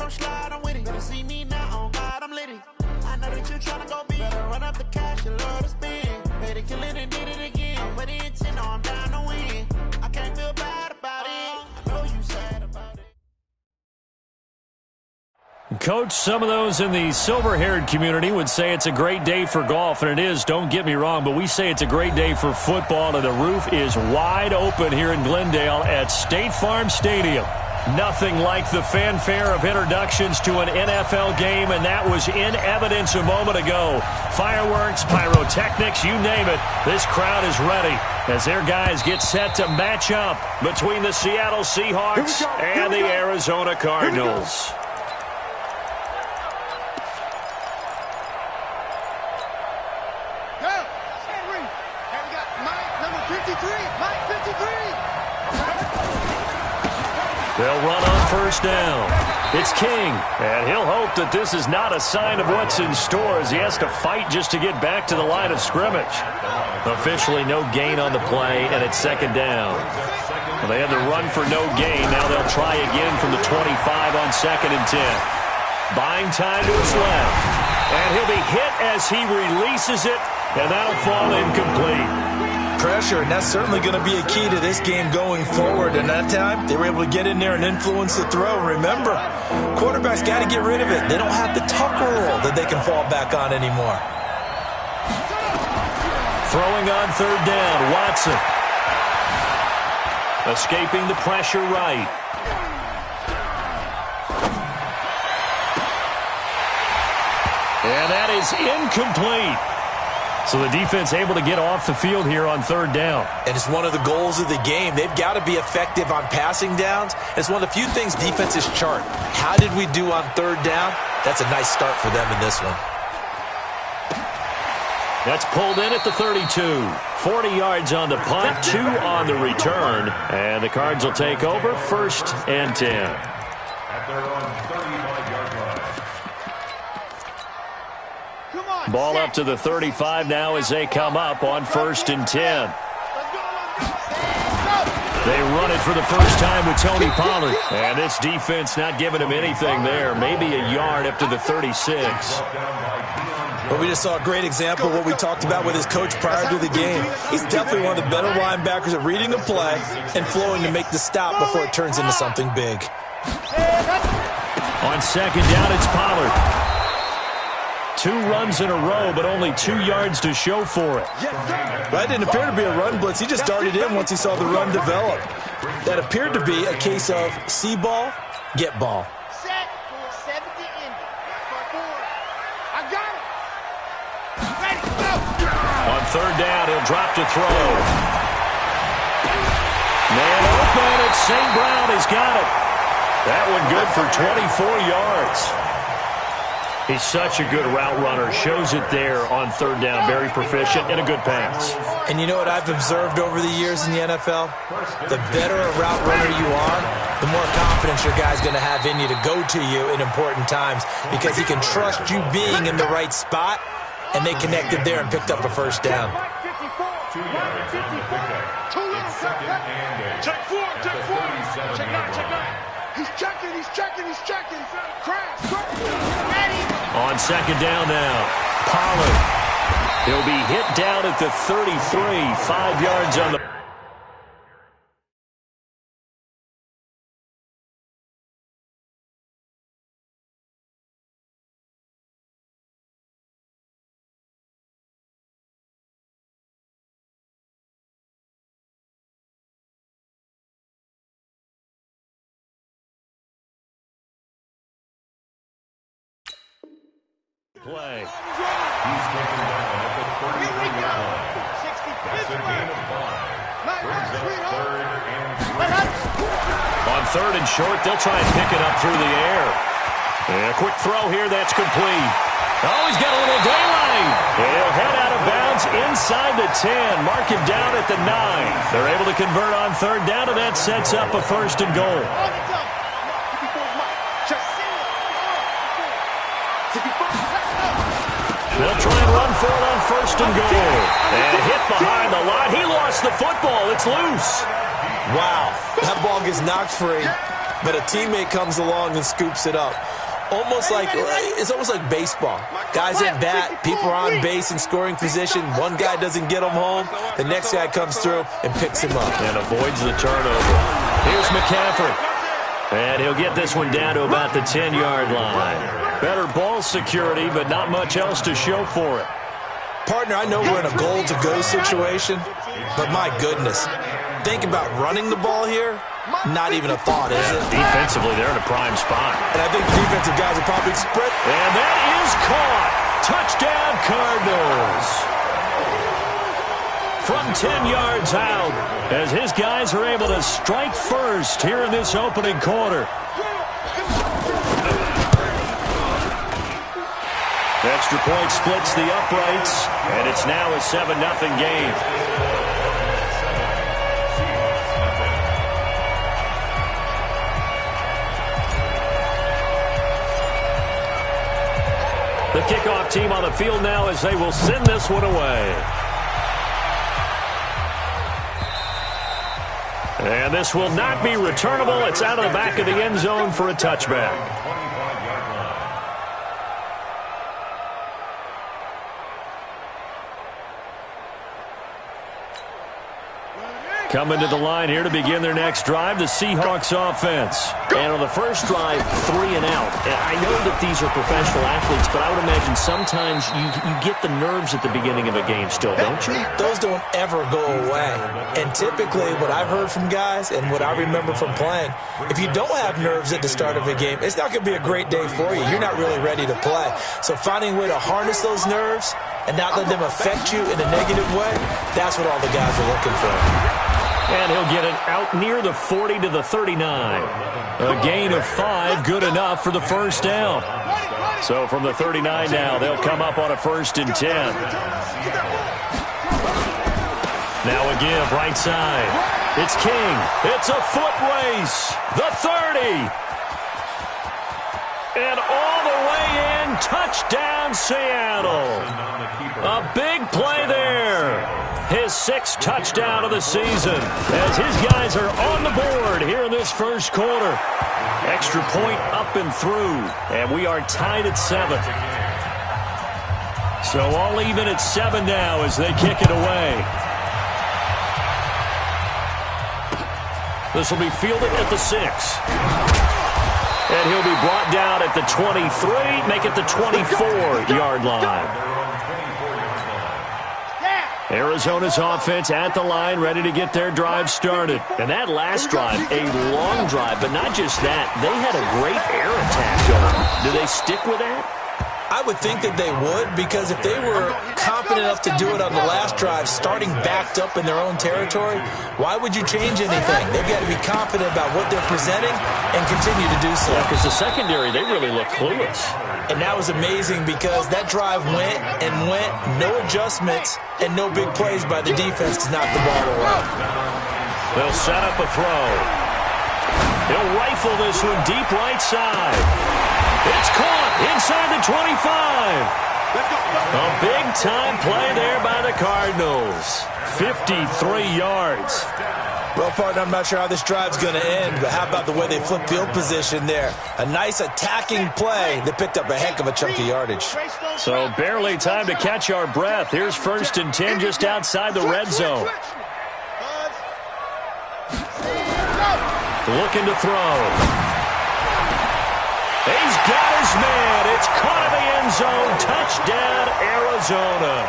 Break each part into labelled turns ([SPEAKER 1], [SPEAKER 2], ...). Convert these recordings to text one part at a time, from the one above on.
[SPEAKER 1] don't slide, I'm with it. Better see me now, on God, I'm litty. I know that you're trying to go big. Better run up the cash, you love to spend. Better kill it and did it again. I'm with it, no, I'm down to win. I can't feel bad about it. I know you sad about it.
[SPEAKER 2] Coach, some of those in the silver-haired community would say it's a great day for golf, and it is, don't get me wrong, but we say it's a great day for football, and the roof is wide open here in Glendale at State Farm Stadium. Nothing like the fanfare of introductions to an NFL game, and that was in evidence a moment ago. Fireworks, pyrotechnics, you name it, this crowd is ready as their guys get set to match up between the Seattle Seahawks and the Arizona Cardinals. They'll run on first down. It's King, and he'll hope that this is not a sign of what's in store as he has to fight just to get back to the line of scrimmage. Officially no gain on the play, and it's second down. Well, they had to run for no gain. Now they'll try again from the 25 on second and 10. Buying time to his left. And he'll be hit as he releases it, and that'll fall incomplete.
[SPEAKER 3] Pressure, and that's certainly going to be a key to this game going forward. And that time, they were able to get in there and influence the throw. Remember, quarterbacks got to get rid of it. They don't have the tuck rule that they can fall back on anymore.
[SPEAKER 2] Throwing on third down, Watson. Escaping the pressure right. And that is incomplete. So the defense able to get off the field here on third down.
[SPEAKER 3] And it's one of the goals of the game. They've got to be effective on passing downs. It's one of the few things defenses chart. How did we do on third down? That's a nice start for them in this one.
[SPEAKER 2] That's pulled in at the 32. 40 yards on the punt, 2 on the return. And the Cards will take over first and 10.
[SPEAKER 4] At their own 35-yard line.
[SPEAKER 2] Ball up to the 35 now as they come up on first and 10. They run it for the first time with Tony Pollard. And this defense not giving him anything there. Maybe a yard up to the 36.
[SPEAKER 3] But we just saw a great example of what we talked about with his coach prior to the game. He's definitely one of the better linebackers at reading a play and flowing to make the stop before it turns into something big.
[SPEAKER 2] On second down, it's Pollard. 2 runs in a row, but only 2 yards to show for it.
[SPEAKER 3] That didn't appear to be a run blitz. He just darted in once he saw the run develop. That appeared to be a case of see ball, get ball.
[SPEAKER 5] Set for 70 Indy. I got it. Ready, go.
[SPEAKER 2] On third down, he'll drop to throw. Man open, it's St. Brown. He's got it. That one good for 24 yards. He's such a good route runner. Shows it there on third down. Very proficient and a good pass.
[SPEAKER 3] And you know what I've observed over the years in the NFL? The better a route runner you are, the more confidence your guy's going to have in you to go to you in important times because he can trust you being in the right spot, and they connected there and picked up a first down.
[SPEAKER 4] 2 yards on the pickup. It's second and 8.
[SPEAKER 5] Check 4, check 4.
[SPEAKER 4] 37
[SPEAKER 5] Check 9, check 9. He's checking, he's checking, he's checking. Crash, ready.
[SPEAKER 2] On second down now, Pollard. He'll be hit down at the 33, 5 yards on the... play.
[SPEAKER 4] He's taken down at the 33-yard line. That's a gain of 5. Brings up third and 3.
[SPEAKER 2] On third and short, they'll try and pick it up through the air. And a quick throw here, that's complete. Oh, he's got a little daylight. And he'll head out of bounds inside the 10. Mark him down at the 9. They're able to convert on third down, and that sets up a first and goal. They'll try and run for it on first and goal. And hit behind the line. He lost the football. It's loose.
[SPEAKER 3] Wow. That ball gets knocked free. but a teammate comes along and scoops it up. It's almost like baseball. Guys at bat, people are on base in scoring position. One guy doesn't get him home. The next guy comes through and picks him up.
[SPEAKER 2] And avoids the turnover. Here's McCaffrey. And he'll get this one down to about the 10-yard line. Better ball security, but not much else to show for it.
[SPEAKER 3] Partner, I know we're in a goal-to-go situation, but my goodness. Think about running the ball here. Not even a thought, is it?
[SPEAKER 2] Defensively, they're in a prime spot.
[SPEAKER 3] And I think the defensive guys are probably spread.
[SPEAKER 2] And that is caught. Touchdown, Cardinals. From 10 yards out, as his guys are able to strike first here in this opening quarter. Extra point splits the uprights, and it's now a 7-0 game. The kickoff team on the field now as they will send this one away. And this will not be returnable. It's out of the back of the end zone for a touchback. Coming to the line here to begin their next drive, the Seahawks offense.
[SPEAKER 6] And on the first drive, 3 and out. I know that these are professional athletes, but I would imagine sometimes you get the nerves at the beginning of a game still, don't you?
[SPEAKER 3] Those don't ever go away. And typically what I've heard from guys and what I remember from playing, if you don't have nerves at the start of a game, it's not going to be a great day for you. You're not really ready to play. So finding a way to harness those nerves and not let them affect you in a negative way, that's what all the guys are looking for.
[SPEAKER 2] And he'll get it out near the 40 to the 39. A gain of 5, good enough for the first down. So from the 39 now, they'll come up on a 1st and 10. Now a give right side. It's King. It's a foot race. The 30. And all the way in, touchdown Seattle. A big play there. His 6th touchdown of the season as his guys are on the board here in this first quarter. Extra point up and through, and we are tied at 7. So all even at 7 now as they kick it away. This will be fielded at the 6. And he'll be brought down at the 23, make it the 24-yard line. Arizona's offense at the line, ready to get their drive started.
[SPEAKER 6] And that last drive, a long drive, but not just that. They had a great air attack going. Do they stick with that?
[SPEAKER 3] I would think that they would, because if they were confident enough to do it on the last drive, starting backed up in their own territory, why would you change anything? They've got to be confident about what they're presenting and continue to do so.
[SPEAKER 2] Because the secondary, they really look clueless.
[SPEAKER 3] And that was amazing because that drive went and went, no adjustments, and no big plays by the defense to knock the ball away.
[SPEAKER 2] They'll set up a throw. He'll rifle this one deep right side. It's caught inside the 25. A big-time play there by the Cardinals. 53 yards.
[SPEAKER 3] Well, partner, I'm not sure how this drive's going to end, but how about the way they flip field position there? A nice attacking play that picked up a heck of a chunk of yardage.
[SPEAKER 2] So barely time to catch our breath. Here's 1st and 10 just outside the red zone. Looking to throw. He's got his man. It's caught in the end zone. Touchdown, Arizona.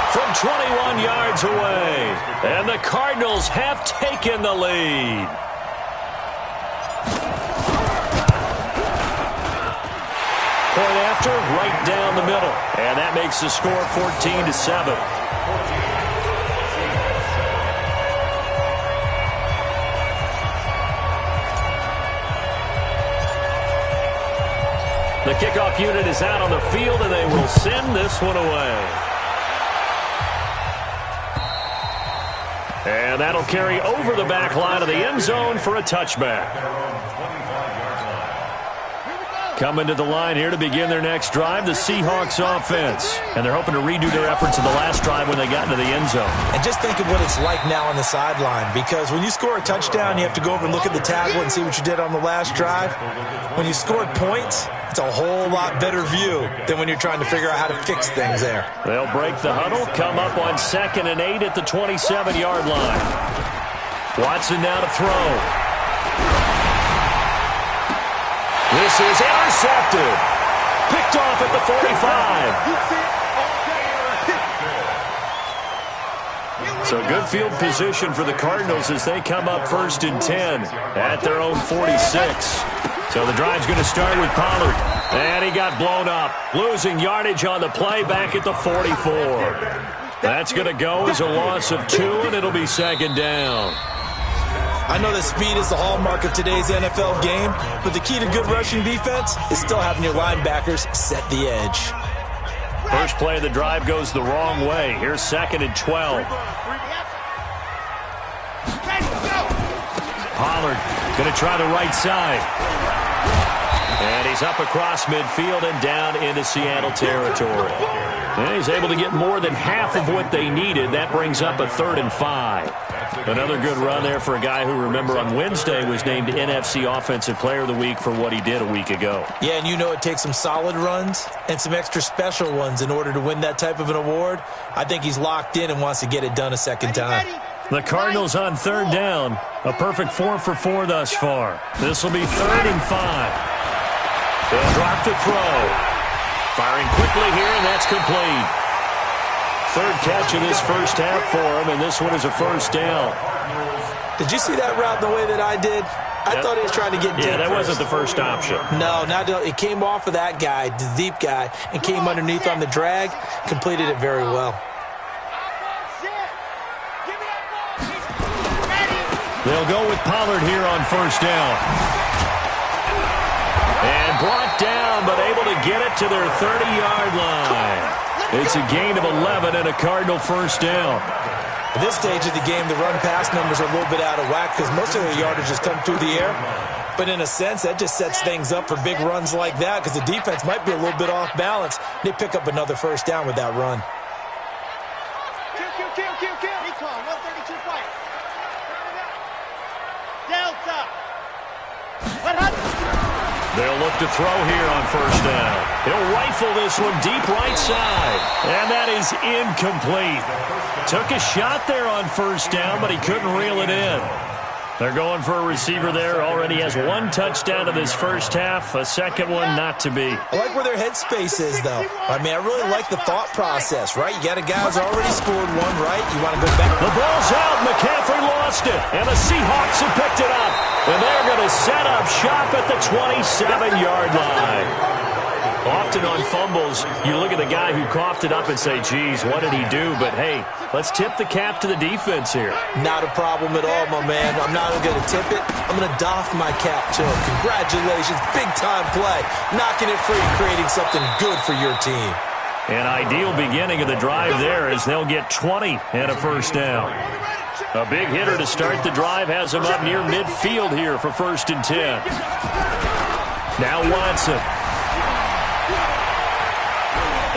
[SPEAKER 2] From 21 yards away. And the Cardinals have taken the lead. Point after, right down the middle. And that makes the score 14-7. The kickoff unit is out on the field, and they will send this one away. And that'll carry over the back line of the end zone for a touchback. Coming to the line here to begin their next drive, the Seahawks offense. And they're hoping to redo their efforts in the last drive when they got into the end zone.
[SPEAKER 3] And just think of what it's like now on the sideline, because when you score a touchdown, you have to go over and look at the tackle and see what you did on the last drive. When you scored points, it's a whole lot better view than when you're trying to figure out how to fix things there.
[SPEAKER 2] They'll break the huddle, come up on 2nd and 8 at the 27-yard line. Watson now to throw. This is intercepted. Picked off at the 45. So good field position for the Cardinals as they come up 1st and 10 at their own 46. So the drive's going to start with Pollard. And he got blown up. Losing yardage on the play back at the 44. That's going to go as a loss of 2, and it'll be 2nd down.
[SPEAKER 3] I know that speed is the hallmark of today's NFL game, but the key to good rushing defense is still having your linebackers set the edge.
[SPEAKER 2] First play of the drive goes the wrong way. Here's 2nd and 12. Pollard going to try the right side. And he's up across midfield and down into Seattle territory. And he's able to get more than half of what they needed. That brings up a 3rd and 5. Another good run there for a guy who, remember, on Wednesday was named NFC Offensive Player of the Week for what he did a week ago.
[SPEAKER 3] Yeah, and you know it takes some solid runs and some extra special ones in order to win that type of an award. I think he's locked in and wants to get it done a second time.
[SPEAKER 2] The Cardinals on 3rd down. A perfect 4 for 4 thus far. This will be 3rd and 5. They'll drop to throw. Firing quickly here, and that's complete. 3rd catch of this first half for him, and this one is a 1st down.
[SPEAKER 3] Did you see that route the way that I did? I thought he was trying to get deep.
[SPEAKER 2] Yeah, that wasn't the first option.
[SPEAKER 3] No, it came off of that guy, the deep guy, and came underneath on the drag. Completed it very well.
[SPEAKER 2] They'll go with Pollard here on 1st down. And brought down, but able to get it to their 30-yard line. It's a gain of 11 and a Cardinal 1st down.
[SPEAKER 3] At this stage of the game, the run-pass numbers are a little bit out of whack because most of the yardage has come through the air. But in a sense, that just sets things up for big runs like that because the defense might be a little bit off balance. They pick up another 1st down with that run.
[SPEAKER 5] Recon, 132 fight. Delta. What happened?
[SPEAKER 2] They'll look to throw here on 1st down. He'll rifle this one deep right side. And that is incomplete. Took a shot there on 1st down, but he couldn't reel it in. They're going for a receiver there. Already has 1 touchdown in this first half. A second one not to be.
[SPEAKER 3] I like where their headspace is, though. I mean, I really like the thought process, right? You got a guy who's already scored 1, right? You want to go back.
[SPEAKER 2] The ball's out. McCaffrey lost it. And the Seahawks have picked it up. And they're going to set up shop at the 27-yard line. Often on fumbles, you look at the guy who coughed it up and say, geez, what did he do? But, hey, let's tip the cap to the defense here.
[SPEAKER 3] Not a problem at all, my man. I'm not going to tip it. I'm going to doff my cap to him. Congratulations. Big-time play. Knocking it free, creating something good for your team.
[SPEAKER 2] An ideal beginning of the drive there as they'll get 20 and a 1st down. A big hitter to start the drive has him up near midfield here for 1st and 10. Now Watson.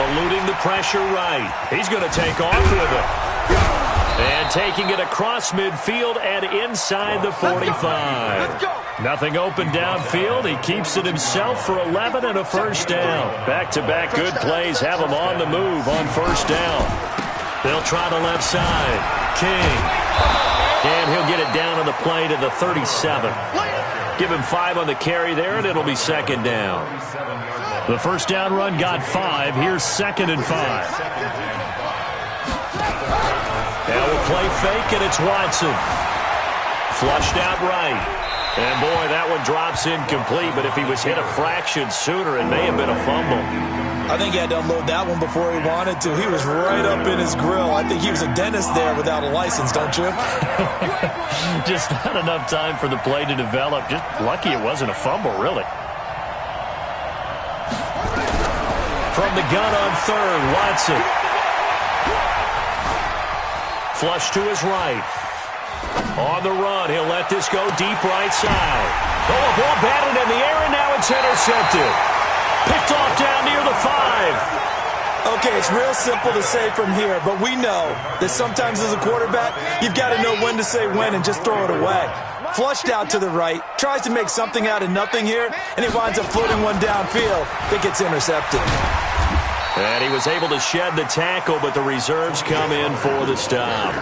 [SPEAKER 2] Eluding the pressure right. He's going to take off with it. And taking it across midfield and inside the 45. Nothing open downfield. He keeps it himself for 11 and a 1st down. Back-to-back good plays have him on the move on 1st down. They'll try the left side. King. And he'll get it down on the play to the 37. Give him 5 on the carry there, and it'll be 2nd down. The 1st down run got 5. Here's 2nd and 5. Now we'll play fake, and it's Watson. Flushed out right. And, boy, that one drops incomplete. But if he was hit a fraction sooner, it may have been a fumble.
[SPEAKER 3] I think he had to unload that one before he wanted to. He was right up in his grill. I think he was a dentist there without a license, don't you?
[SPEAKER 2] Just not enough time for the play to develop. Just lucky it wasn't a fumble, really. From the gun on 3rd, Watson. Flush to his right. On the run, he'll let this go deep right side. Oh, a ball batted in the air, and now it's It's intercepted. Picked off down near the 5.
[SPEAKER 3] Okay, it's real simple to say from here, but we know that sometimes as a quarterback, you've got to know when to say when and just throw it away. Flushed out to the right, tries to make something out of nothing here, and he winds up floating one downfield that gets intercepted.
[SPEAKER 2] And he was able to shed the tackle, but the reserves come in for the stop.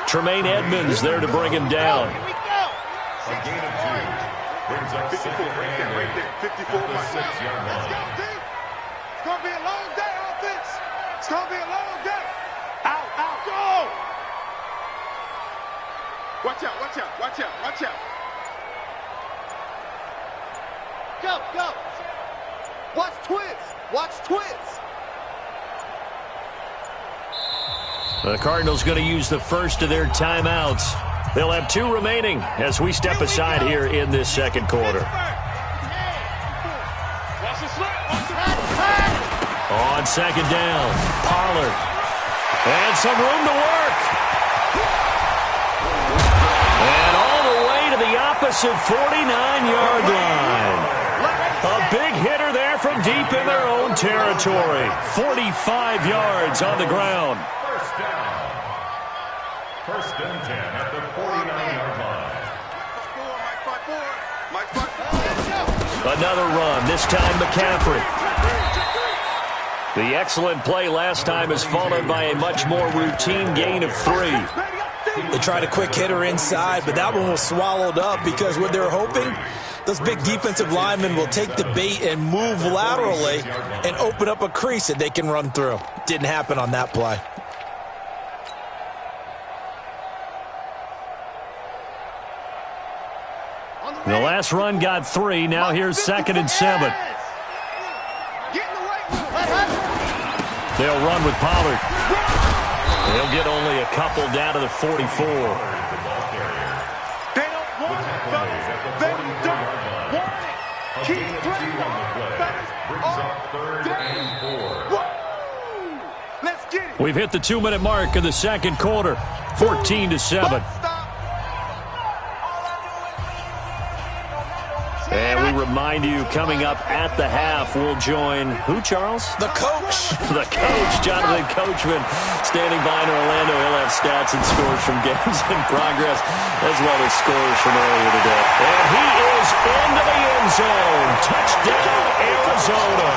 [SPEAKER 2] Tremaine Edmonds there to bring him down.
[SPEAKER 4] A gain of 2. Brings up
[SPEAKER 5] 54 right there, right there. 54 right there. Let's go, team. It's going to be a long day, offense. It's going to be a long day. Out, out, go! Watch out, watch out, watch out, watch out. Go, go. Watch twins. Watch twins.
[SPEAKER 2] The Cardinals going to use the first of their timeouts. They'll have 2 remaining as we step aside here in this second quarter. On second down, Pollard. And some room to work. And all the way to the opposite 49-yard line. A big hitter there from deep in their own territory. 45 yards on the ground.
[SPEAKER 4] First down. First and 10 at the 49-yard line.
[SPEAKER 2] Another run, this time McCaffrey. The excellent play last time is followed by a much more routine gain of 3.
[SPEAKER 3] They tried a quick hitter inside, but that one was swallowed up because what they're hoping, those big defensive linemen will take the bait and move laterally and open up a crease that they can run through. Didn't happen on that play.
[SPEAKER 2] The last run got 3. Now here's 2nd and 7. They'll run with Pollard. They'll get only a couple down to the 44.
[SPEAKER 5] They don't want it, fellas. They don't want it. Keep playing on. Let's get it.
[SPEAKER 2] We've hit the 2-minute mark of the second quarter. 14-7. And we remind you, coming up at the half, we'll join who, Charles?
[SPEAKER 3] The coach.
[SPEAKER 2] The coach, Jonathan Coachman, standing by in Orlando. He'll have stats and scores from games in progress, as well as scores from earlier today. And he is into the end zone. Touchdown, Arizona.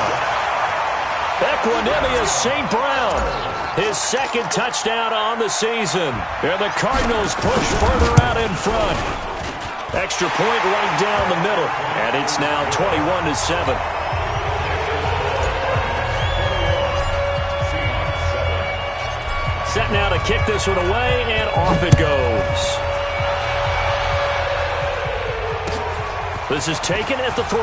[SPEAKER 2] Equanimous St. Brown, his 2nd touchdown on the season. And the Cardinals push further out in front. Extra point right down the middle, and it's now 21-7. Set now to kick this one away, and off it goes. This is taken at the 3.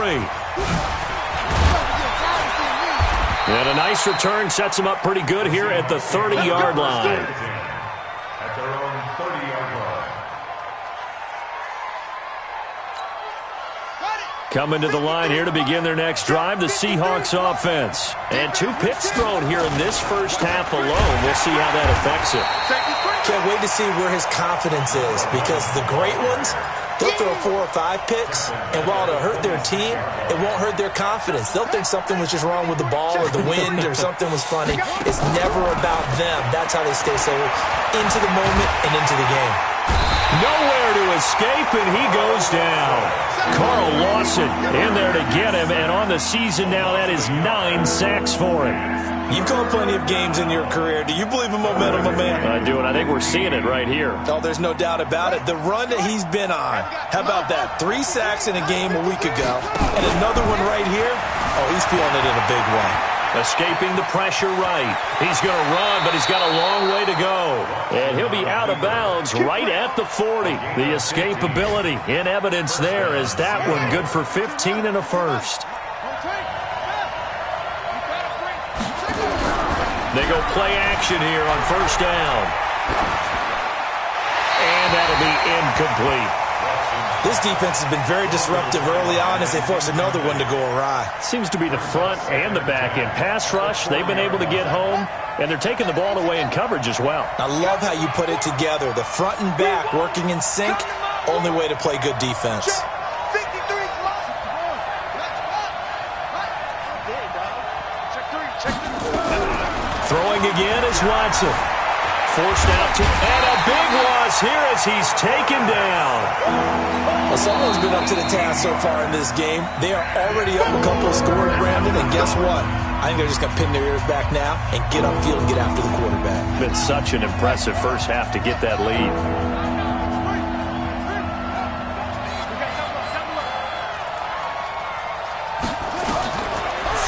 [SPEAKER 2] And a nice return sets him up pretty good here at the 30-yard line.
[SPEAKER 4] At their own 30-yard line.
[SPEAKER 2] Coming to the line here to begin their next drive, the Seahawks offense. And 2 picks thrown here in this first half alone. We'll see how that affects it.
[SPEAKER 3] Can't wait to see where his confidence is, because the great ones, they'll throw 4 or 5 picks, and while it'll hurt their team, it won't hurt their confidence. They'll think something was just wrong with the ball or the wind or something was funny. It's never about them. That's how they stay so into the moment and into the game.
[SPEAKER 2] Nowhere to escape, and he goes down. Carl Lawson in there to get him, and on the season now, that is 9 sacks for him.
[SPEAKER 3] You've called plenty of games in your career. Do you believe in momentum, my man?
[SPEAKER 2] I do, and I think we're seeing it right here.
[SPEAKER 3] Oh, there's no doubt about it. The run that he's been on. How about that? 3 sacks in a game a week ago, and another one right here. Oh, he's feeling it in a big way.
[SPEAKER 2] Escaping the pressure right. He's going to run, but he's got a long way to go. And he'll be out of bounds right at the 40. The escapability in evidence there as that one good for 15 and a first. They go play action here on first down. And that'll be incomplete.
[SPEAKER 3] This defense has been very disruptive early on as they force another one to go awry.
[SPEAKER 2] Seems to be the front and the back end. Pass rush, they've been able to get home, and they're taking the ball away in coverage as well.
[SPEAKER 3] I love how you put it together. The front and back working in sync, only way to play good defense.
[SPEAKER 2] Throwing again is Watson. Forced out to, and a big loss here as he's taken down.
[SPEAKER 3] Well, someone's been up to the task so far in this game. They are already up a couple of scores, Brandon, and guess what? I think they're just going to pin their ears back now and get upfield and get after the quarterback.
[SPEAKER 2] Been such an impressive first half to get that lead.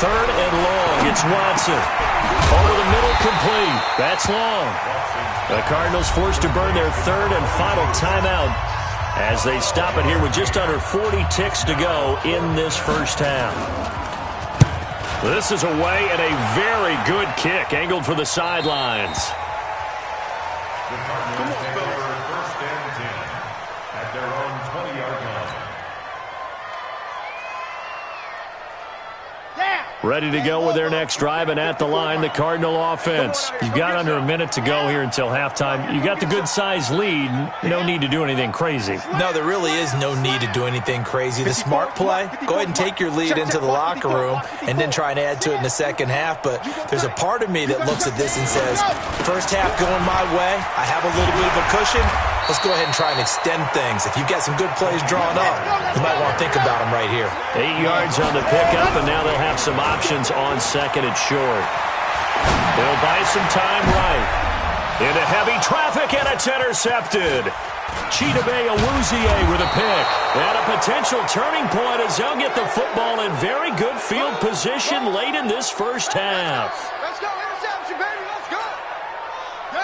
[SPEAKER 2] Third and long, it's Watson. Over the middle, complete. That's long. The Cardinals forced to burn their third and final timeout as they stop it here with just under 40 ticks to go in this first half. This is away and a very good kick angled for the sidelines.
[SPEAKER 4] The Cardinals take over first and 10 at their own 20-yard line.
[SPEAKER 2] Ready to go with their next drive, and at the line, the Cardinal offense. You've got under a minute to go here until halftime. You got the good-sized lead. No need to do anything crazy.
[SPEAKER 3] No, there really is no need to do anything crazy. The smart play, go ahead and take your lead into the locker room and then try and add to it in the second half. But there's a part of me that looks at this and says, first half going my way, I have a little bit of a cushion. Let's go ahead and try and extend things. If you've got some good plays drawn up, you might want to think about them right here.
[SPEAKER 2] 8 yards on the pickup, and now they'll have some options on second and short. They'll buy some time right. Into heavy traffic, and it's intercepted. Chidobe Awuzie with a pick. And a potential turning point as they'll get the football in very good field position late in this first half.
[SPEAKER 5] Let's go, interception, baby, let's go.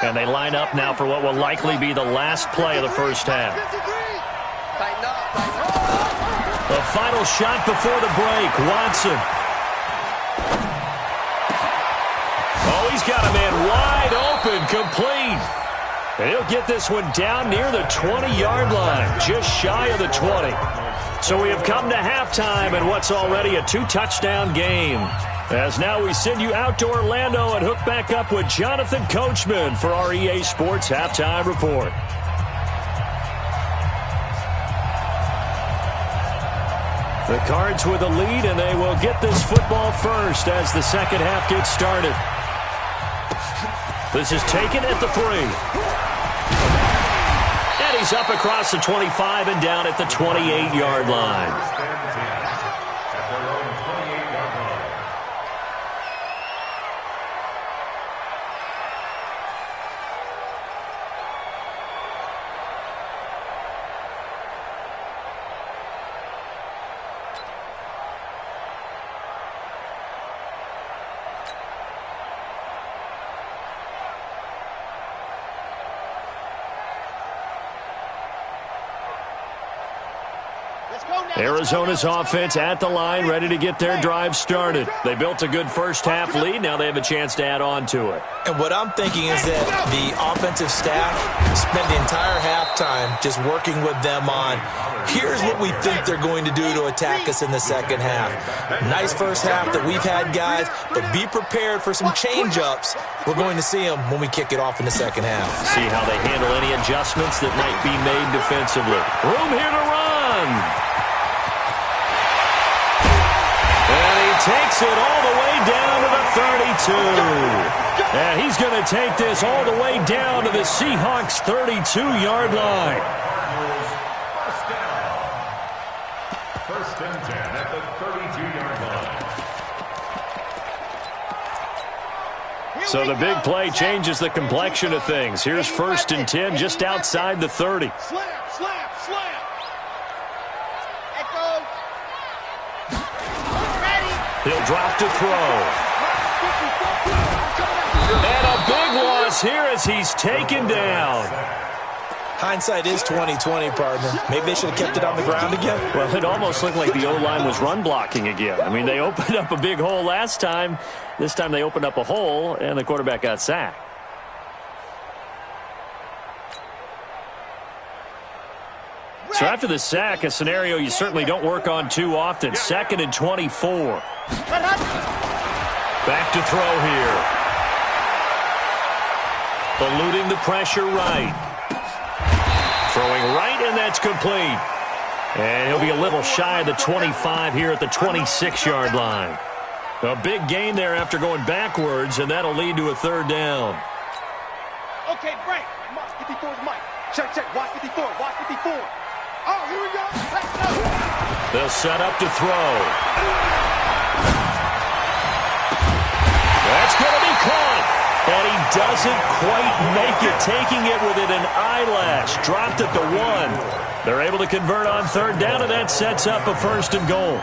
[SPEAKER 2] And they line up now for what will likely be the last play of the first half.
[SPEAKER 5] Tighten up, tighten up.
[SPEAKER 2] The final shot before the break, Watson. Oh, he's got a man wide open, complete. And he'll get this one down near the 20-yard line, just shy of the 20. So we have come to halftime in what's already a 2-touchdown game. As now we send you out to Orlando and hook back up with Jonathan Coachman for our EA Sports Halftime Report. The Cards with a lead, and they will get this football first as the second half gets started. This is taken at the 3. And he's up across the 25 and down at the 28-yard line. Arizona's offense at the line, ready to get their drive started. They built a good first half lead. Now they have a chance to add on to it.
[SPEAKER 3] And what I'm thinking is that the offensive staff spent the entire halftime just working with them on, here's what we think they're going to do to attack us in the second half. Nice first half that we've had, guys, but be prepared for some change-ups. We're going to see them when we kick it off in the second half.
[SPEAKER 2] See how they handle any adjustments that might be made defensively. Room here to run. Takes it all the way down to the 32. And he's going to take this all the way down to the Seahawks' 32-yard line.
[SPEAKER 4] First down. First and 10 at the 32-yard line.
[SPEAKER 2] So the big play changes the complexion of things. Here's first and 10 just outside the 30.
[SPEAKER 5] Slam, slam, slam. Echo.
[SPEAKER 2] He'll drop to throw. And a big loss here as he's taken down.
[SPEAKER 3] Hindsight is 20/20, partner. Maybe they should have kept it on the ground again.
[SPEAKER 2] Well, it almost looked like the O-line was run blocking again. I mean, they opened up a big hole last time. This time they opened up a hole, and the quarterback got sacked. So after the sack, a scenario you certainly don't work on too often. 2nd and 24. Back to throw here. Eluding the pressure right. Throwing right, and that's complete. And he'll be a little shy of the 25 here at the 26-yard line. A big gain there after going backwards, and that'll lead to a third down.
[SPEAKER 5] Okay, break. 54's Mike. Check. Watch 54. Watch 54. Oh, here we go. Let's go.
[SPEAKER 2] They'll set up to throw. That's going to be caught. And he doesn't quite make it, taking it within an eyelash. Dropped at the 1. They're able to convert on third down, and that sets up a first and goal.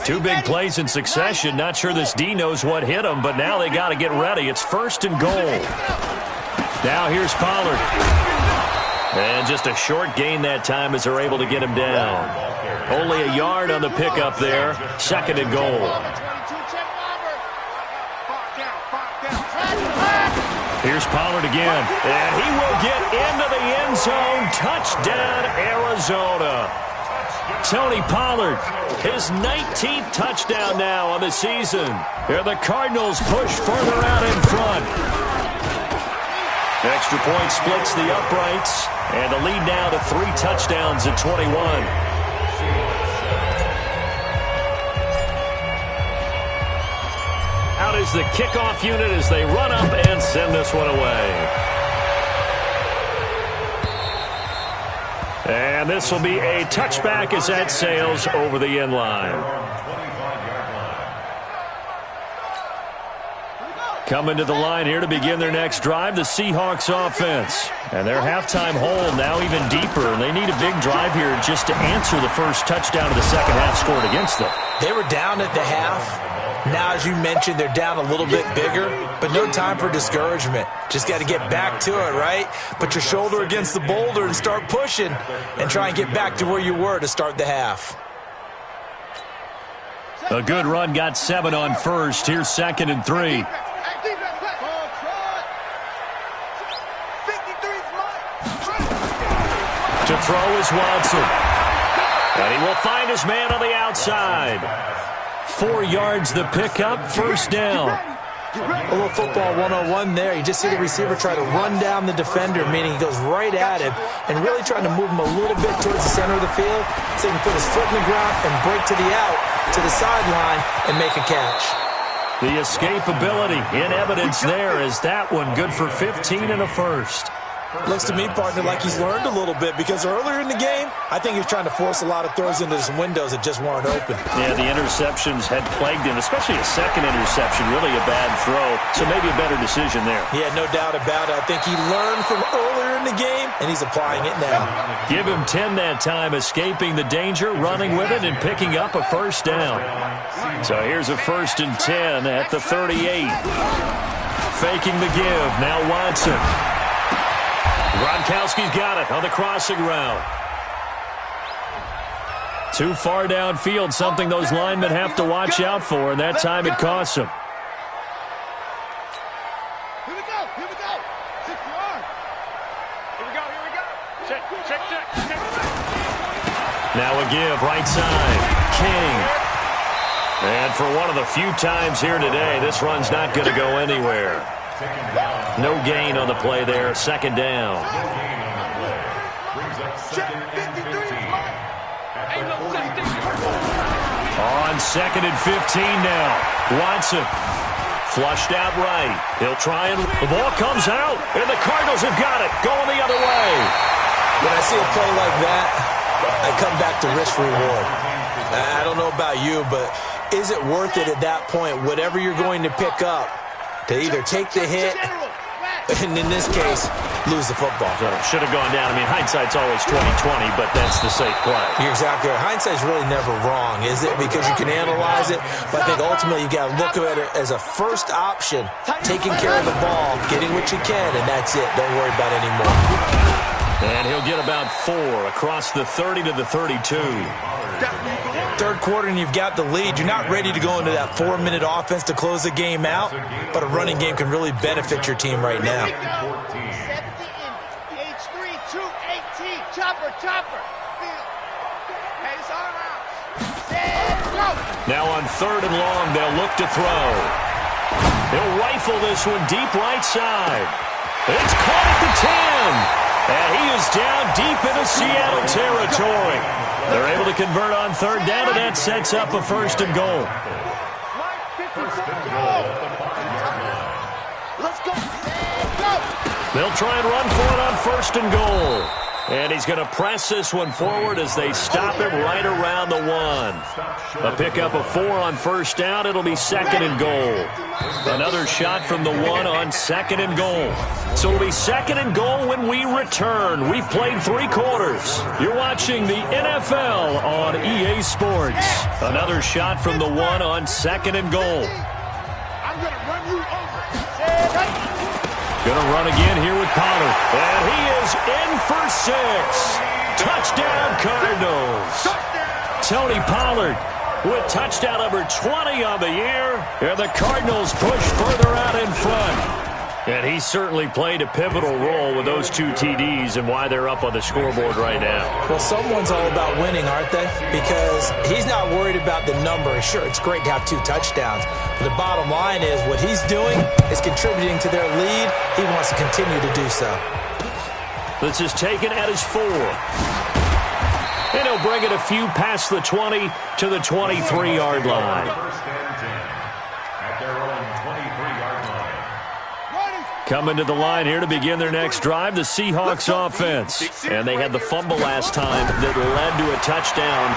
[SPEAKER 2] Two big plays in succession. Not sure this D knows what hit him, but now they got to get ready. It's first and goal. Now here's Pollard. And just a short gain that time as they're able to get him down. Only a yard on the pickup there. Second and goal. Here's Pollard again. And he will get into the end zone. Touchdown, Arizona. Tony Pollard, his 19th touchdown now on the season. And the Cardinals push further out in front. Extra point splits the uprights, and the lead now to 3 touchdowns at 21. Out is the kickoff unit as they run up and send this one away. And this will be a touchback as that sails over the end line. Coming to the line here to begin their next drive, the Seahawks offense. And their halftime hole now even deeper. And they need a big drive here just to answer the first touchdown of the second half scored against them.
[SPEAKER 3] They were down at the half. Now, as you mentioned, they're down a little bit bigger, but no time for discouragement. Just got to get back to it, right? Put your shoulder against the boulder and start pushing and try and get back to where you were to start the half.
[SPEAKER 2] A good run got 7 on first. Here's second and 3. To throw is Watson. And he will find his man on the outside. 4 yards the pickup, first down.
[SPEAKER 3] A little football 101 there. You just see the receiver try to run down the defender, meaning he goes right at him and really trying to move him a little bit towards the center of the field so he can put his foot in the ground and break to the out, to the sideline, and make a catch.
[SPEAKER 2] The escapability in evidence there as that one good for 15 and a first.
[SPEAKER 3] Looks to me, partner, like he's learned a little bit because earlier in the game, I think he was trying to force a lot of throws into some windows that just weren't open.
[SPEAKER 2] Yeah, the interceptions had plagued him, especially a second interception, really a bad throw. So maybe a better decision there.
[SPEAKER 3] Yeah, no doubt about it. I think he learned from earlier in the game, and he's applying it now.
[SPEAKER 2] Give him 10 that time, escaping the danger, running with it, and picking up a first down. So here's a first and 10 at the 38. Faking the give, now Watson. Gronkowski's got it on the crossing route. Too far downfield, something those linemen have to watch out for, and that time it costs them.
[SPEAKER 5] Here we go. 6 yards. Here we go. Check.
[SPEAKER 2] Now a give, right side. King. And for one of the few times here today, this run's not going to go anywhere. No gain on the play there. Second down. On second and 15 now. Watson. Flushed out right. He'll try and the ball comes out. And the Cardinals have got it. Going the other way.
[SPEAKER 3] When I see a play like that, I come back to risk reward. I don't know about you, but is it worth it at that point, whatever you're going to pick up, to either take the hit, and in this case, lose the football?
[SPEAKER 2] Should have gone down. I mean, hindsight's always 20/20, but that's the safe play.
[SPEAKER 3] You're exactly right. Hindsight's really never wrong, is it? Because you can analyze it, but I think ultimately you got to look at it as a first option, taking care of the ball, getting what you can, and that's it. Don't worry about it anymore.
[SPEAKER 2] And he'll get about 4 across the 30 to the 32.
[SPEAKER 3] Third quarter and you've got the lead. You're not ready to go into that 4-minute offense to close the game out, but a running game can really benefit your team right now.
[SPEAKER 5] 70 H3 218 chopper. Pace on out. Set, go.
[SPEAKER 2] Now on third and long, they'll look to throw. He'll rifle this one deep right side. It's caught at the 10. And he is down deep into Seattle territory. They're able to convert on third down, and that sets up a first and goal.
[SPEAKER 4] First and goal at the 5-yard line.
[SPEAKER 5] Let's go.
[SPEAKER 2] They'll try and run for it on first and goal. And he's going to press this one forward as they stop him right around the 1. A pickup of 4 on first down. It'll be second and goal. Another shot from the 1 on second and goal. So it'll be second and goal when we return. We've played 3 quarters. You're watching the NFL on EA Sports. Another shot from the 1 on second and goal.
[SPEAKER 5] I'm going to run you over.
[SPEAKER 2] Going to run again here with Pollard. And he is in for 6. Touchdown, Cardinals. Tony Pollard with touchdown number 20 on the year. And the Cardinals push further out in front. And he certainly played a pivotal role with those 2 TDs and why they're up on the scoreboard right now.
[SPEAKER 3] Well, someone's all about winning, aren't they? Because he's not worried about the number. Sure, it's great to have 2 touchdowns. But the bottom line is what he's doing is contributing to their lead. He wants to continue to do so.
[SPEAKER 2] This is taken at his 4. And he'll bring it a few past the 20 to the 23-yard line.
[SPEAKER 4] First and 10 at their own 23-yard line.
[SPEAKER 2] Coming to the line here to begin their next drive, the Seahawks offense. And they had the fumble last time that led to a touchdown.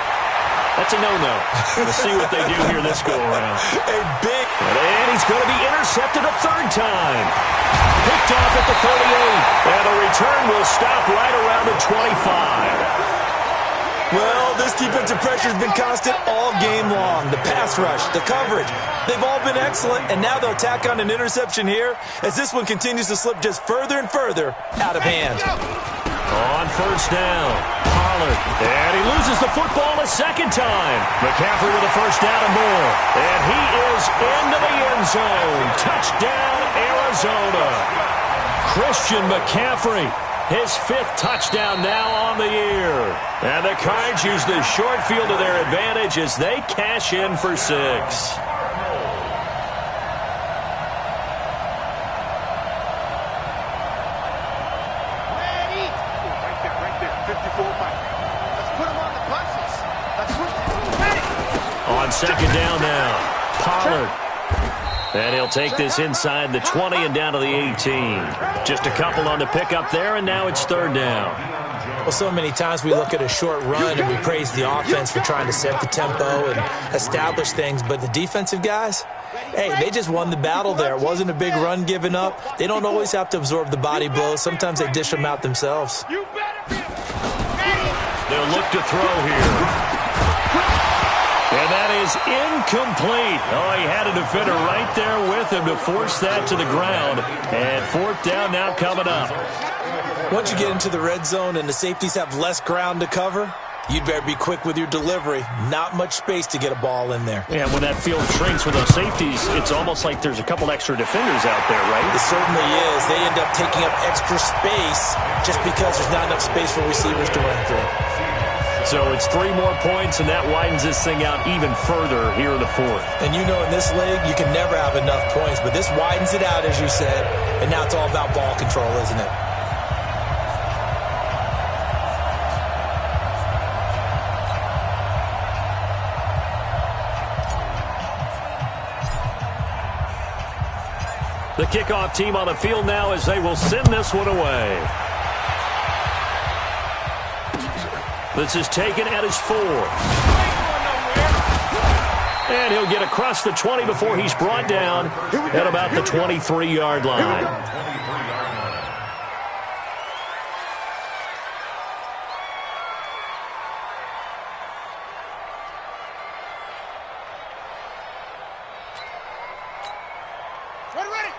[SPEAKER 2] That's a no-no. We'll see what they do here this go-around. And he's going to be intercepted a 3rd time. Picked off at the 38. And the return will stop right around the 25.
[SPEAKER 3] Well, this defensive pressure has been constant all game long. The pass rush, the coverage, they've all been excellent, and now they'll tack on an interception here as this one continues to slip just further and further out of hand.
[SPEAKER 2] On first down, Pollard, and he loses the football a 2nd time. McCaffrey with a first down and more, and he is into the end zone. Touchdown, Arizona. Christian McCaffrey. His 5th touchdown now on the year. And the Cards use the short field to their advantage as they cash in for 6.
[SPEAKER 5] Right there. 54 Mike. Let's put him on the buses. Let's put him
[SPEAKER 2] On second down now, Pollard. And he'll take this inside the 20 and down to the 18. Just a couple on the pickup there, and now it's 3rd down.
[SPEAKER 3] Well, so many times we look at a short run and we praise the offense for trying to set the tempo and establish things, but the defensive guys, hey, they just won the battle there. It wasn't a big run given up. They don't always have to absorb the body blows. Sometimes they dish them out themselves.
[SPEAKER 2] They'll look to throw here. And that is incomplete. Oh, he had a defender right there with him to force that to the ground. And 4th down now coming up.
[SPEAKER 3] Once you get into the red zone and the safeties have less ground to cover, you'd better be quick with your delivery. Not much space to get a ball in there.
[SPEAKER 2] Yeah, when that field shrinks with those safeties, it's almost like there's a couple extra defenders out there, right?
[SPEAKER 3] It certainly is. They end up taking up extra space just because there's not enough space for receivers to run through.
[SPEAKER 2] So it's 3 more points, and that widens this thing out even further here in the 4th.
[SPEAKER 3] And you know in this league, you can never have enough points, but this widens it out, as you said, and now it's all about ball control, isn't it?
[SPEAKER 2] The kickoff team on the field now as they will send this one away. This is taken at his 4. And he'll get across the 20 before he's brought down at about the 23-yard line.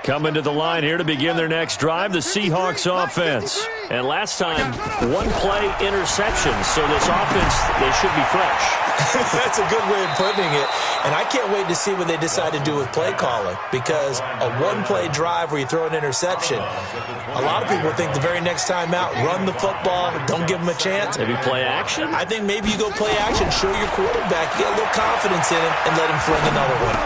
[SPEAKER 2] Coming to the line here to begin their next drive, the Seahawks offense. And last time, 1-play interception, so this offense, they should be fresh.
[SPEAKER 3] That's a good way of putting it. And I can't wait to see what they decide to do with play calling, because a 1-play drive where you throw an interception, a lot of people think the very next time out, run the football, don't give them a chance.
[SPEAKER 2] Maybe play action?
[SPEAKER 3] I think maybe you go play action, show your quarterback, get a little confidence in him, and let him fling another one.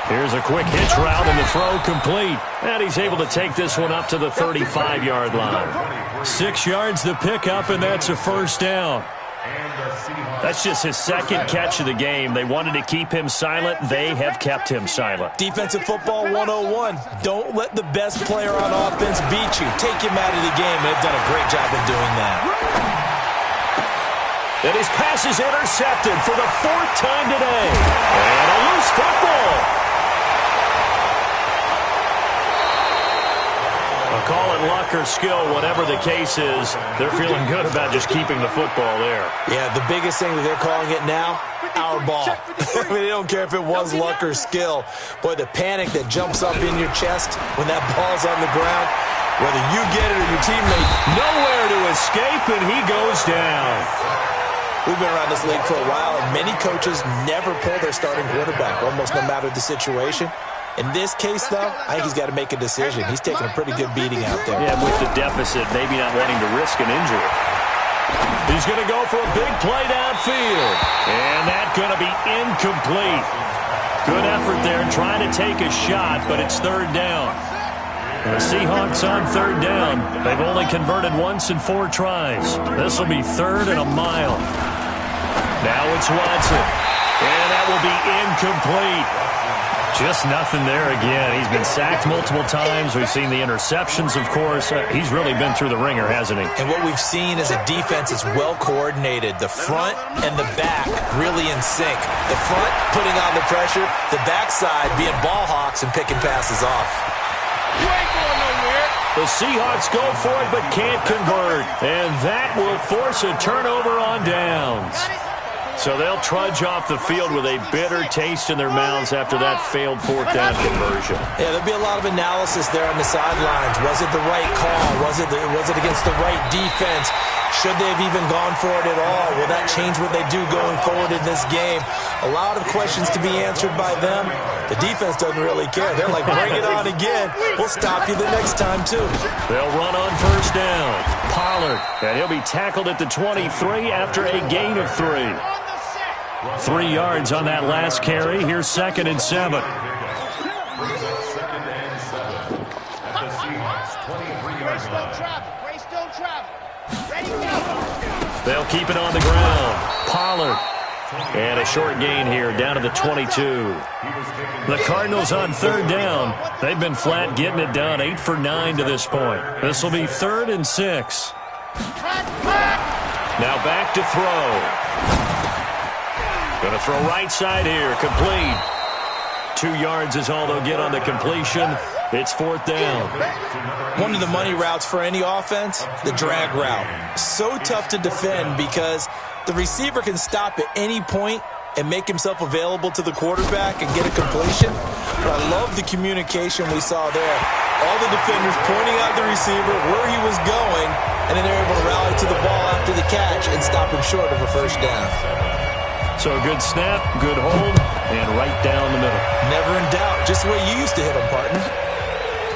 [SPEAKER 2] Here's a quick hitch route and the throw complete. And he's able to take this one up to the 35-yard line. 6 yards the pickup, and that's a first down. That's just his second catch of the game. They wanted to keep him silent. They have kept him silent.
[SPEAKER 3] Defensive football 101. Don't let the best player on offense beat you. Take him out of the game. They've done a great job of doing that.
[SPEAKER 2] And his pass is intercepted for the 4th time today. And a loose football. Call it luck or skill, whatever the case is, they're feeling good about just keeping the football there.
[SPEAKER 3] Yeah, the biggest thing that they're calling it now, our ball. I mean, they don't care if it was luck or skill. Boy, the panic that jumps up in your chest when that ball's on the ground, whether you get it or your teammate.
[SPEAKER 2] Nowhere to escape, and he goes down.
[SPEAKER 3] We've been around this league for a while, and many coaches never pull their starting quarterback, almost no matter the situation. In this case, though, I think he's got to make a decision. He's taking a pretty good beating out there.
[SPEAKER 2] Yeah, with the deficit, maybe not wanting to risk an injury. He's going to go for a big play downfield. And that's going to be incomplete. Good effort there trying to take a shot, but it's 3rd down. The Seahawks on 3rd down. They've only converted once in 4 tries. This will be 3rd and a mile. Now it's Watson. And that will be incomplete. Just nothing there again. He's been sacked multiple times. We've seen the interceptions, of course. He's really been through the ringer, hasn't he?
[SPEAKER 3] And what we've seen is a defense that's well coordinated. The front and the back really in sync. The front putting on the pressure, the backside being ball hawks and picking passes off.
[SPEAKER 5] You ain't going nowhere.
[SPEAKER 2] The Seahawks go for it but can't convert. And that will force a turnover on downs. So they'll trudge off the field with a bitter taste in their mouths after that failed 4th down conversion.
[SPEAKER 3] Yeah, there'll be a lot of analysis there on the sidelines. Was it the right call? Was it against the right defense? Should they have even gone for it at all? Will that change what they do going forward in this game? A lot of questions to be answered by them. The defense doesn't really care. They're like, bring it on again. We'll stop you the next time, too.
[SPEAKER 2] They'll run on 1st down. Pollard, and he'll be tackled at the 23 after a gain of 3. 3 yards on that last carry. Here's 2nd and 7.
[SPEAKER 4] 2nd and 7. At the Seahawks 23-yard line.
[SPEAKER 5] Grace don't travel. Ready, go.
[SPEAKER 2] They'll keep it on the ground. Pollard. And a short gain here down to the 22. The Cardinals on 3rd down. They've been flat getting it done. 8 for 9 to this point. This will be 3rd and 6. Now back to throw. Going to throw right side here. Complete. 2 yards is all they'll get on the completion. It's 4th down.
[SPEAKER 3] One of the money routes for any offense, the drag route. So tough to defend because the receiver can stop at any point and make himself available to the quarterback and get a completion. But I love the communication we saw there. All the defenders pointing out the receiver, where he was going, and then they're able to rally to the ball after the catch and stop him short of a 1st down.
[SPEAKER 2] So a good snap, good hold, and right down the middle.
[SPEAKER 3] Never in doubt. Just the way you used to hit them, partner.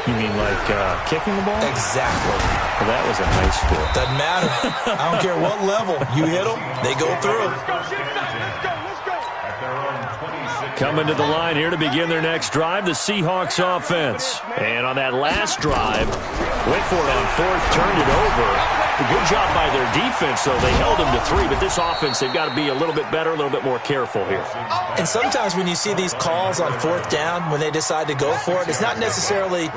[SPEAKER 2] You mean like kicking the ball?
[SPEAKER 3] Exactly.
[SPEAKER 2] Well, that was in high school.
[SPEAKER 3] Doesn't matter. I don't care what level. You hit them, they go through.
[SPEAKER 2] Coming to the line here to begin their next drive, the Seahawks offense. And on that last drive, went for it on 4th, turned it over. A good job by their defense, though. They held them to 3, but this offense, they've got to be a little bit better, a little bit more careful here.
[SPEAKER 3] And sometimes when you see these calls on 4th down, when they decide to go for it, it's not necessarily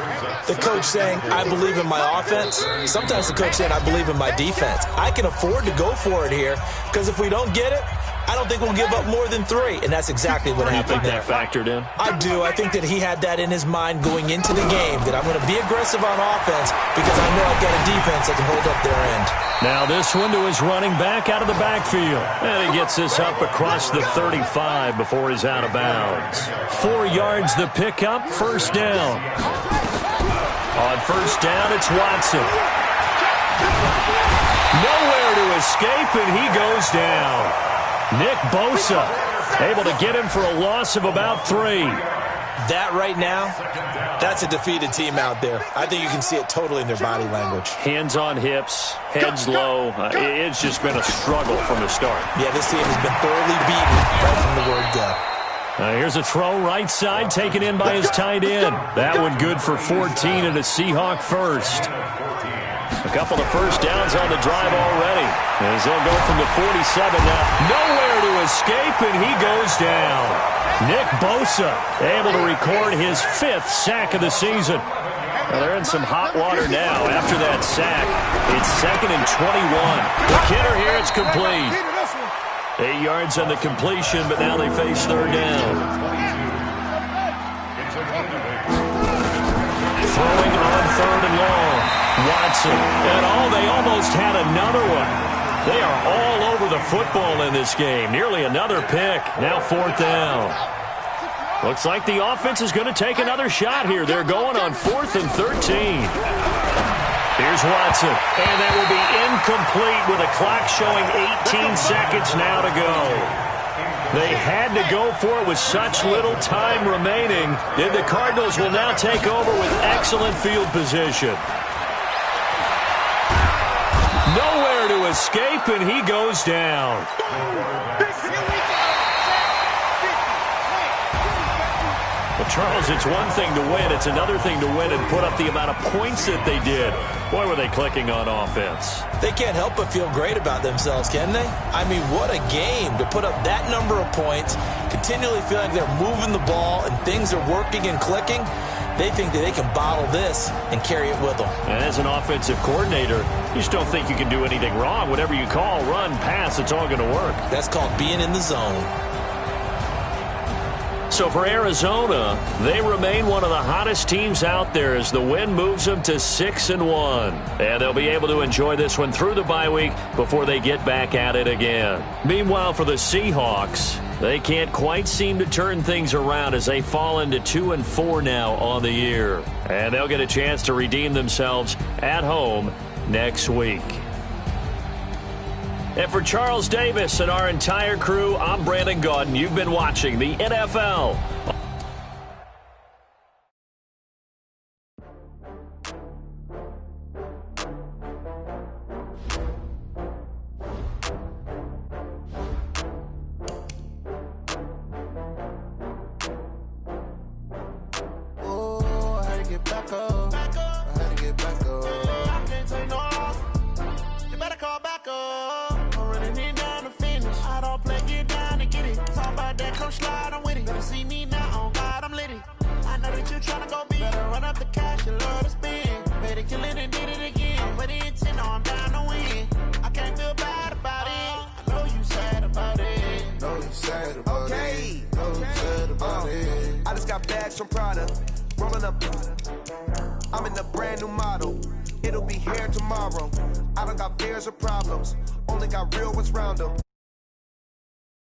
[SPEAKER 3] the coach saying, I believe in my offense. Sometimes the coach saying, I believe in my defense. I can afford to go for it here, because if we don't get it, I don't think we'll give up more than 3, and that's exactly what happened there.
[SPEAKER 2] You think that factored in?
[SPEAKER 3] I do. I think that he had that in his mind going into the game, that I'm going to be aggressive on offense because I know I've got a defense that can hold up their end.
[SPEAKER 2] Now this one to his running back out of the backfield. And he gets this up across the 35 before he's out of bounds. 4 yards the pickup, 1st down. On 1st down, it's Watson. Nowhere to escape, and he goes down. Nick Bosa able to get him for a loss of about 3.
[SPEAKER 3] That right now, that's a defeated team out there. I think you can see it totally in their body language.
[SPEAKER 2] Hands on hips, heads low. It's just been a struggle from the start.
[SPEAKER 3] Yeah, this team has been thoroughly beaten right from the word go.
[SPEAKER 2] Here's a throw right side taken in by his tight end. That one good for 14 and a Seahawk first. A couple of first downs on the drive already. As they'll go from the 47 now. Nowhere to escape, and he goes down. Nick Bosa able to record his 5th sack of the season. Well, they're in some hot water now after that sack. It's 2nd and 21. The kidder here, it's complete. 8 yards on the completion, but now they face 3rd down. Throwing on 3rd and long. Watson. And they almost had another one. They are all over the football in this game. Nearly another pick. Now 4th down. Looks like the offense is going to take another shot here. They're going on 4th and 13. Here's Watson. And that will be incomplete with a clock showing 18 seconds now to go. They had to go for it with such little time remaining. And the Cardinals will now take over with excellent field position. Nowhere to escape, and he goes down. Well, Charles, it's one thing to win. It's another thing to win and put up the amount of points that they did. Boy, were they clicking on offense.
[SPEAKER 3] They can't help but feel great about themselves, can they? I mean, what a game to put up that number of points, continually feeling they're moving the ball and things are working and clicking. They think that they can bottle this and carry it with them.
[SPEAKER 2] And as an offensive coordinator, you just don't think you can do anything wrong. Whatever you call, run, pass, it's all going to work.
[SPEAKER 3] That's called being in the zone.
[SPEAKER 2] So for Arizona, they remain one of the hottest teams out there as the win moves them to 6-1. And they'll be able to enjoy this one through the bye week before they get back at it again. Meanwhile, for the Seahawks, they can't quite seem to turn things around as they fall into 2-4 now on the year. And they'll get a chance to redeem themselves at home next week. And for Charles Davis and our entire crew, I'm Brandon Gaudin. You've been watching the NFL.
[SPEAKER 7] I just got bags from Prada, rolling up. I'm in a brand new model. It'll be here tomorrow. I don't got fears or problems, only got real ones round them.